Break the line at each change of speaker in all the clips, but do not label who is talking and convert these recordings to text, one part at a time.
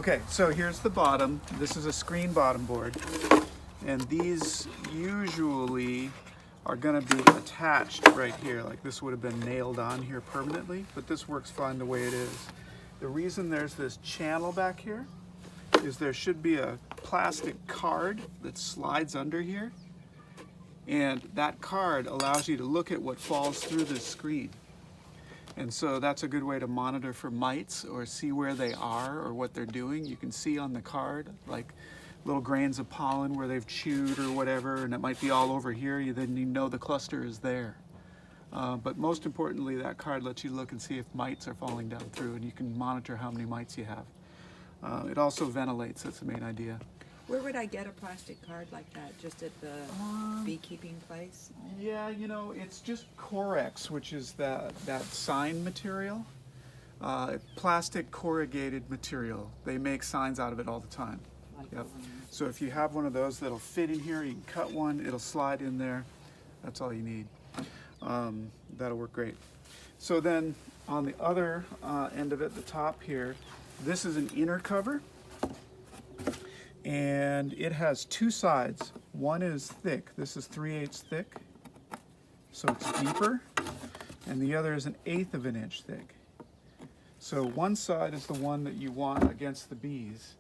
Okay, so here's the bottom. This is a screen bottom board. And these usually are going to be attached right here. Like this would have been nailed on here permanently, but this works fine the way it is. The reason there's this channel back here is there should be a plastic card that slides under here. And that card allows you to look at what falls through the screen. And so that's a good way to monitor for mites or see where they are or what they're doing. You can see on the card like little grains of pollen where they've chewed or whatever, and it might be all over here. Then you know the cluster is there. But most importantly, that card lets you look and see if mites are falling down through, and you can monitor how many mites you have. It also ventilates, that's the main idea.
Where would I get a plastic card like that? Just at the beekeeping place?
Yeah, you know, it's just Corex, which is that sign material. Plastic corrugated material. They make signs out of it all the time. Yep. So if you have one of those that'll fit in here, you can cut one, it'll slide in there. That's all you need. That'll work great. So then on the other end of it, the top here, this is an inner cover. And it has two sides. One is thick. This is 3/8 thick, so it's deeper. And the other is 1/8 of an inch thick. So one side is the one that you want against the bees.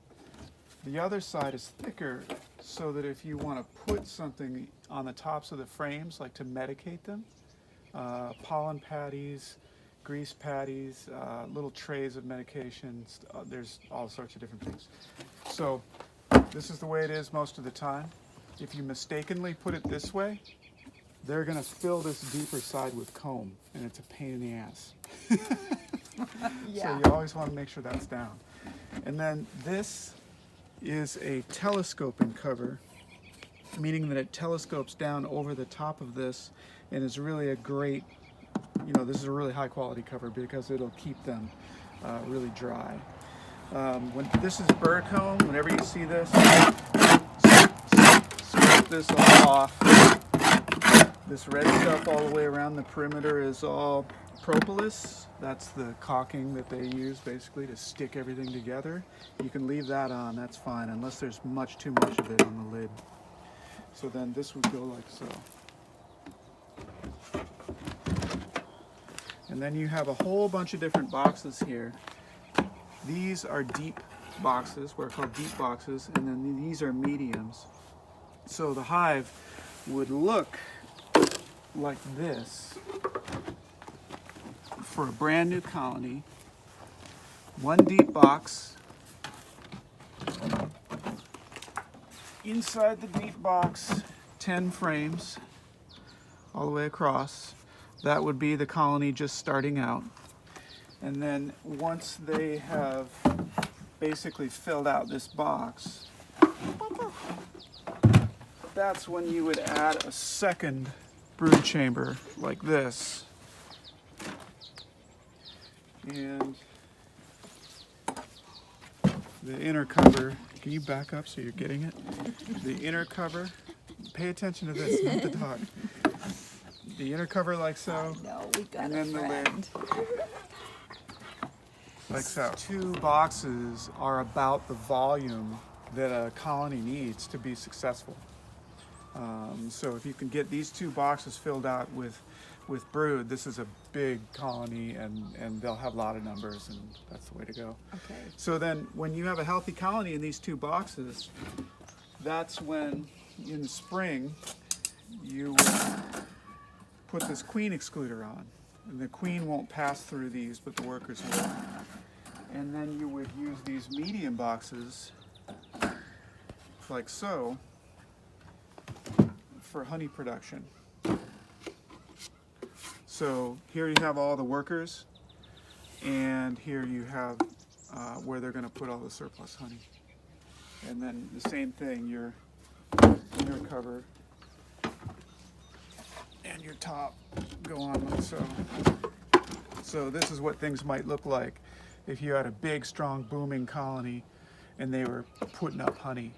The other side is thicker, so that if you want to put something on the tops of the frames, like to medicate them, pollen patties, grease patties, little trays of medications, there's all sorts of different things. So this is the way it is most of the time. If you mistakenly put it this way, they're going to fill this deeper side with comb, and it's a pain in the ass.
Yeah.
So you always want to make sure that's down. And then this is a telescoping cover, meaning that it telescopes down over the top of this, and is really a great, you know, this is a really high quality cover because it'll keep them really dry. When this is burr comb, whenever you see this, scrape this all off. This red stuff all the way around the perimeter is all propolis. That's the caulking that they use basically to stick everything together. You can leave that on, that's fine, unless there's too much of it on the lid. So then this would go like so. And then you have a whole bunch of different boxes here. These are deep boxes, what are called deep boxes, and then these are mediums. So the hive would look like this for a brand new colony. One deep box. Inside the deep box, 10 frames all the way across. That would be the colony just starting out. And then once they have basically filled out this box, that's when you would add a second brood chamber like this. And the inner cover, can you back up so you're getting it? The inner cover, pay attention to this, not the dog. The inner cover like so,
No, we got
and
a
then the
friend.
lid. Like so. 2 boxes are about the volume that a colony needs to be successful. So if you can get these 2 boxes filled out with brood, this is a big colony, and they'll have a lot of numbers, and that's the way to go.
Okay.
So then when you have a healthy colony in these 2 boxes, that's when in the spring you put this queen excluder on. And the queen won't pass through these, but the workers will. And then you would use these medium boxes, like so, for honey production. So here you have all the workers, and here you have where they're going to put all the surplus honey. And then the same thing, your inner cover and your top go on like so. So this is what things might look like if you had a big, strong, booming colony and they were putting up honey.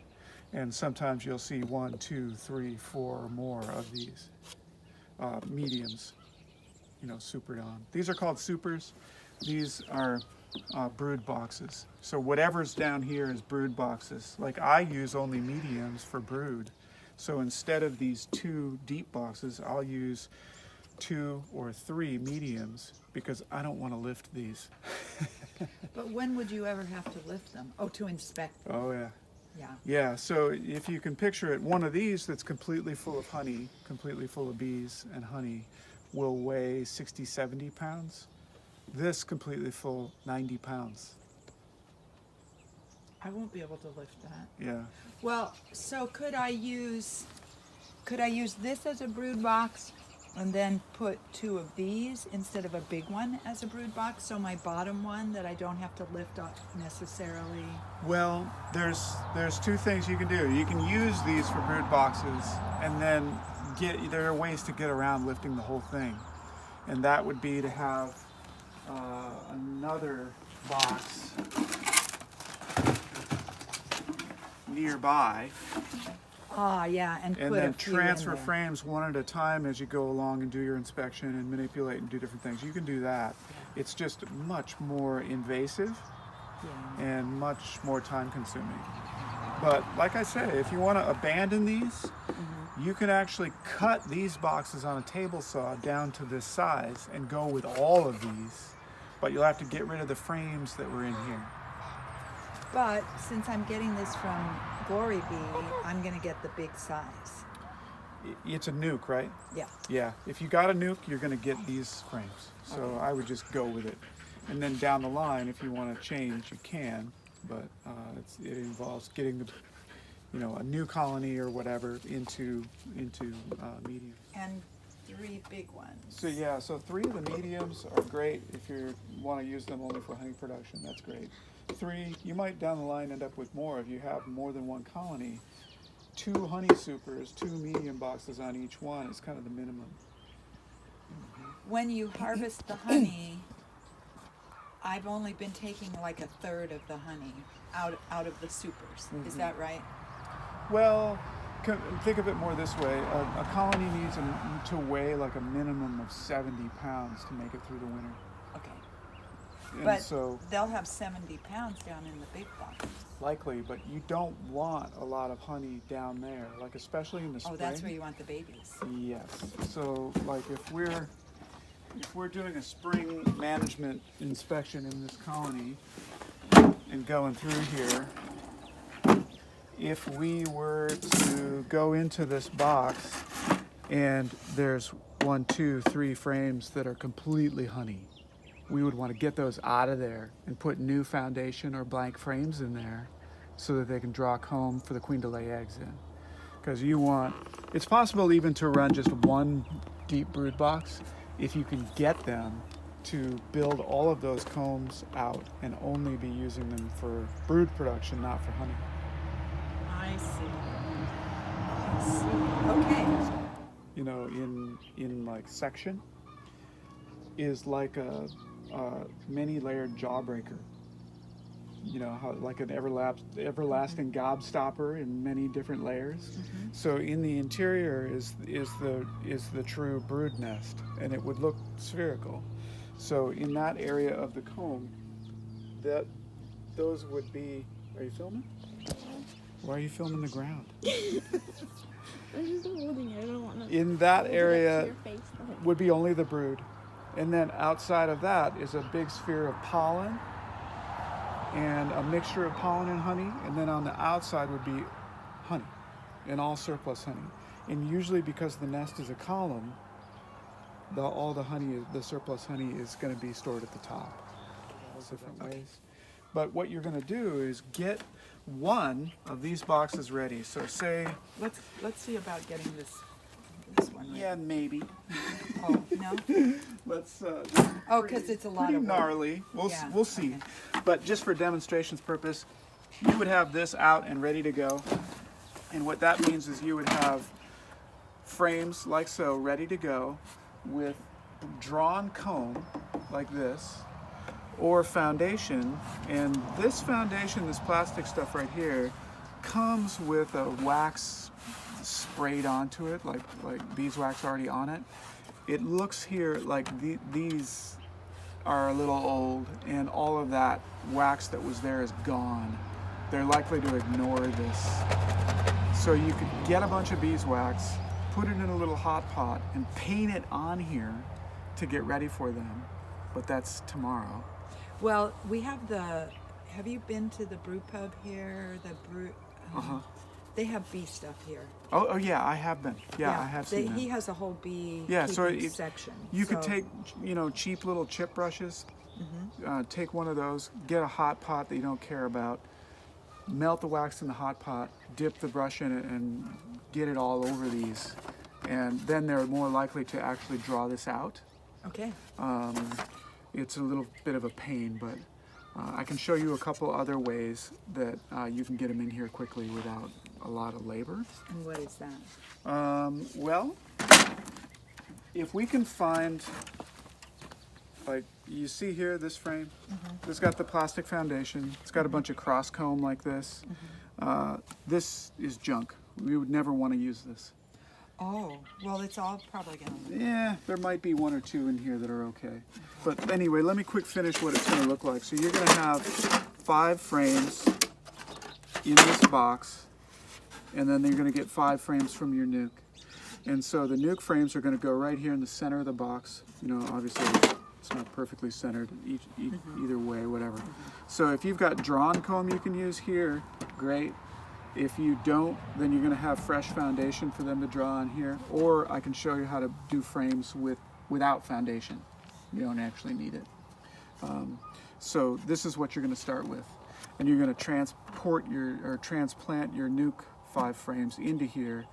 And sometimes you'll see 1, 2, 3, 4 or more of these mediums, you know, supered on. These are called supers. These are brood boxes. So whatever's down here is brood boxes. Like I use only mediums for brood. So instead of these 2 deep boxes, I'll use 2 or 3 mediums because I don't want to lift these.
But when would you ever have to lift them? Oh, to inspect them.
Oh yeah.
Yeah.
Yeah, so if you can picture it, one of these that's completely full of honey, completely full of bees and honey, will weigh 60, 70 pounds. This completely full, 90 pounds.
I won't be able to lift that.
Yeah.
Well, so could I use this as a brood box and then put 2 of these instead of a big one as a brood box? So my bottom one that I don't have to lift up necessarily.
Well, there's 2 things you can do. You can use these for brood boxes, and then there are ways to get around lifting the whole thing, and that would be to have another box nearby,
Ah, yeah, and
and
put
then
a few in
transfer
there.
frames one at a time as you go along and do your inspection and manipulate and do different things. You can do that. It's just much more invasive
Yeah.
and much more time consuming. But like I say, if you want to abandon these, you can actually cut these boxes on a table saw down to this size and go with all of these, but you'll have to get rid of the frames that were in here.
But since I'm getting this from Glory Bee, I'm gonna get the big size.
It's a nuke, right?
Yeah.
Yeah, if you got a nuke, you're going to get these frames. So
Okay.
I would just go with it. And then down the line, if you want to change, you can, but it involves getting a new colony or whatever into medium.
And 3 big ones.
So yeah, so 3 of the mediums are great if you want to use them only for honey production. That's great. 3, you might down the line end up with more if you have more than one colony. 2 honey supers, 2 medium boxes on each one is kind of the minimum.
When you harvest the honey, I've only been taking like 1/3 of the honey out of the supers. Is that right?
Well, think of it more this way. A colony needs to weigh like a minimum of 70 pounds to make it through the winter.
Okay.
And
But
so
they'll have 70 pounds down in the big box.
likely, but you don't want a lot of honey down there, like especially in the spring.
Oh, that's where you want the babies.
Yes. So like if we're doing a spring management inspection in this colony and going through here, if we were to go into this box and there's 1, 2, 3 frames that are completely honey, we would want to get those out of there and put new foundation or blank frames in there so that they can draw comb for the queen to lay eggs in. Because it's possible even to run just 1 deep brood box if you can get them to build all of those combs out and only be using them for brood production, not for honey.
I see. Okay.
In like section is like a many-layered jawbreaker. How like an everlasting gobstopper in many different layers. So in the interior is the true brood nest, and it would look spherical. So in that area of the comb, those would be. Are you filming? Why are you filming the ground?
I'm just holding it. I don't want to.
In that
hold it up to
area
your face, though.
would be only the brood, and then outside of that is a big sphere of pollen and a mixture of pollen and honey, and then on the outside would be honey and all surplus honey. And usually because the nest is a column, all the surplus honey is going to be stored at the top. Different ways. But what you're going to do is get 1 of these boxes ready. So say,
Let's see about getting this one. Right?
yeah, maybe.
Oh, no?
Let's.
Oh, because it's a lot
Pretty
of work.
gnarly.
Yeah,
We'll see.
okay.
But just for demonstration's purpose, you would have this out and ready to go. And what that means is you would have frames like so ready to go with drawn comb like this, or foundation. And this foundation, this plastic stuff right here, comes with a wax sprayed onto it, like beeswax already on it. It looks here like these are a little old and all of that wax that was there is gone, they're likely to ignore this. So you could get a bunch of beeswax, put it in a little hot pot, and paint it on here to get ready for them. But that's tomorrow.
Well, we have the. Have you been to the brew pub here? The brew. They have bee stuff here.
Oh yeah, I have been. Yeah, I have seen that.
He has a whole bee
So
section.
you could take, cheap little chip brushes, take one of those, get a hot pot that you don't care about, melt the wax in the hot pot, dip the brush in it, and get it all over these. And then they're more likely to actually draw this out.
Okay.
It's a little bit of a pain, but I can show you a couple other ways that you can get them in here quickly without a lot of labor.
And what is that?
Well, if we can find, like you see here, this frame, it's got the plastic foundation. It's got a bunch of cross comb like this. This is junk. We would never want to use this.
Oh, well, it's all probably going to.
Yeah, there might be one or two in here that are okay. But anyway, let me quick finish what it's going to look like. So you're going to have 5 frames in this box, and then you're going to get 5 frames from your nuke. And so the nuke frames are going to go right here in the center of the box. Obviously it's not perfectly centered either way, whatever. So if you've got drawn comb you can use here, great. If you don't, then you're going to have fresh foundation for them to draw on here. Or I can show you how to do frames without foundation. You don't actually need it. So this is what you're going to start with. And you're going to transplant your nuke 5 frames into here,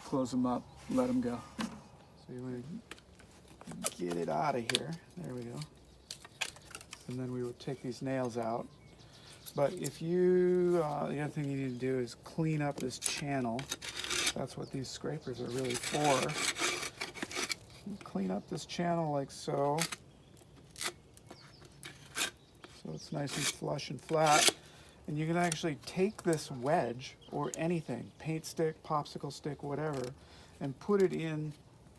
close them up, let them go. So you want to get it out of here. There we go. And then we will take these nails out. But if you, the other thing you need to do is clean up this channel. That's what these scrapers are really for. Clean up this channel like so. So it's nice and flush and flat. And you can actually take this wedge or anything, paint stick, popsicle stick, whatever, and put it in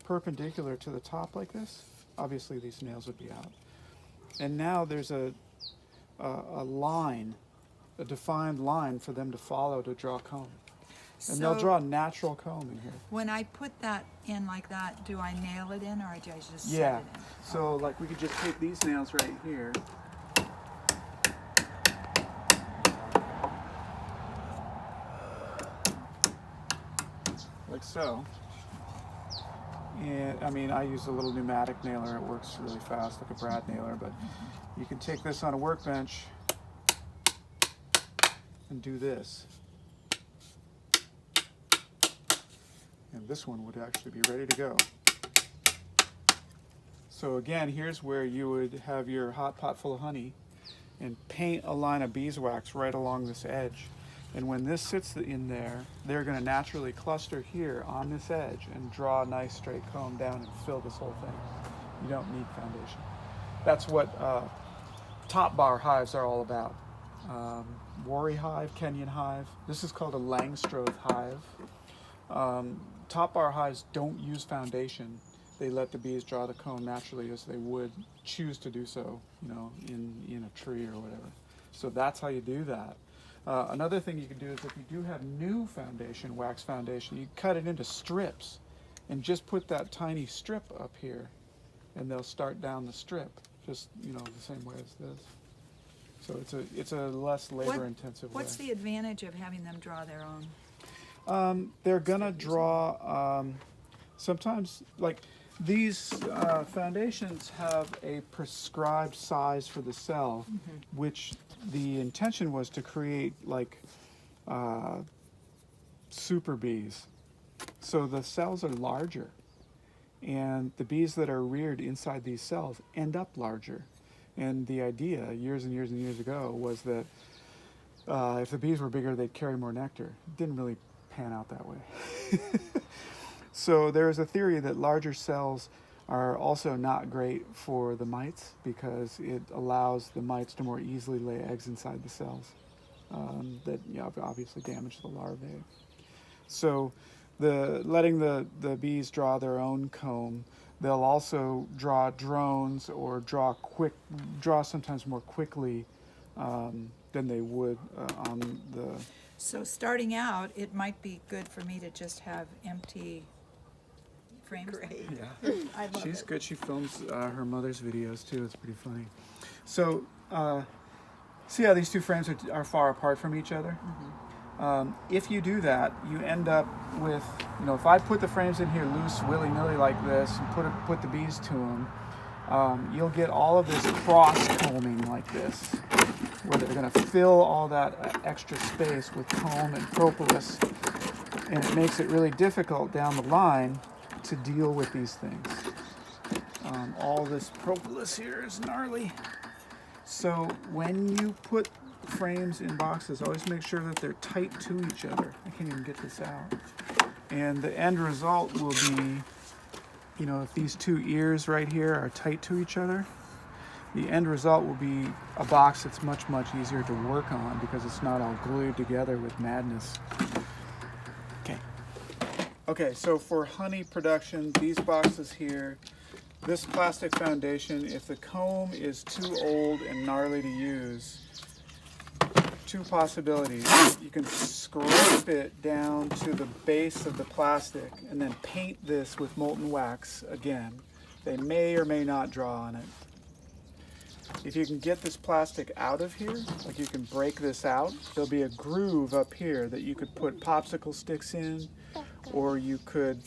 perpendicular to the top like this. Obviously these nails would be out. And now there's a line, a defined line for them to follow to draw comb. And they'll draw natural comb in here.
When I put that in like that, do I nail it in or do I just set
Yeah.
it in?
So like we could just take these nails right here. Like so. And I mean, I use a little pneumatic nailer. It works really fast, like a brad nailer, but you can take this on a workbench and do this. And this one would actually be ready to go. So again, here's where you would have your hot pot full of honey and paint a line of beeswax right along this edge. And when this sits in there, they're going to naturally cluster here on this edge and draw a nice straight comb down and fill this whole thing. You don't need foundation. That's what top bar hives are all about. Worry hive, Kenyan hive. This is called a Langstroth hive. Top bar hives don't use foundation. They let the bees draw the comb naturally as they would choose to do so, in a tree or whatever. So that's how you do that. Another thing you can do is if you do have new foundation, wax foundation, you cut it into strips and just put that tiny strip up here and they'll start down the strip, just, the same way as this. So it's a less labor intensive way.
What's the advantage of having them draw their own?
They're gonna draw, sometimes, like these foundations have a prescribed size for the cell, which the intention was to create like super bees. So the cells are larger, and the bees that are reared inside these cells end up larger. And the idea, years and years and years ago, was that if the bees were bigger, they'd carry more nectar. It didn't really pan out that way. So there's a theory that larger cells are also not great for the mites because it allows the mites to more easily lay eggs inside the cells that obviously damage the larvae. So letting the bees draw their own comb They'll also draw drones or draw sometimes more quickly than they would on the.
So starting out, it might be good for me to just have empty frames. Great.
Yeah,
I love
she's
it.
good. She films her mother's videos too. It's pretty funny. So see how these two frames are far apart from each other? If you do that, you end up with, if I put the frames in here loose, willy-nilly like this, and put the bees to them, you'll get all of this cross-combing like this, where they're going to fill all that extra space with comb and propolis, and it makes it really difficult down the line to deal with these things. All this propolis here is gnarly. So when you put frames in boxes, always make sure that they're tight to each other. I can't even get this out. And the end result will be, if these two ears right here are tight to each other, the end result will be a box that's much, much easier to work on because it's not all glued together with madness. Okay, so for honey production, these boxes here, this plastic foundation, if the comb is too old and gnarly to use, two possibilities. You can scrape it down to the base of the plastic and then paint this with molten wax again. They may or may not draw on it. If you can get this plastic out of here, like you can break this out, there'll be a groove up here that you could put popsicle sticks in, or you could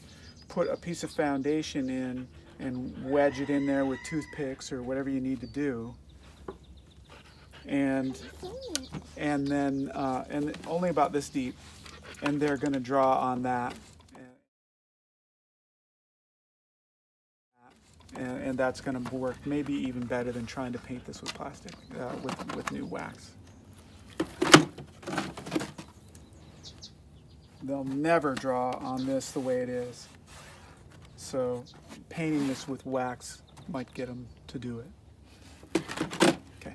put a piece of foundation in and wedge it in there with toothpicks or whatever you need to do. And then and only about this deep, and they're going to draw on that, and that's going to work maybe even better than trying to paint this with plastic with new wax. They'll never draw on this the way it is, so painting this with wax might get them to do it. Okay.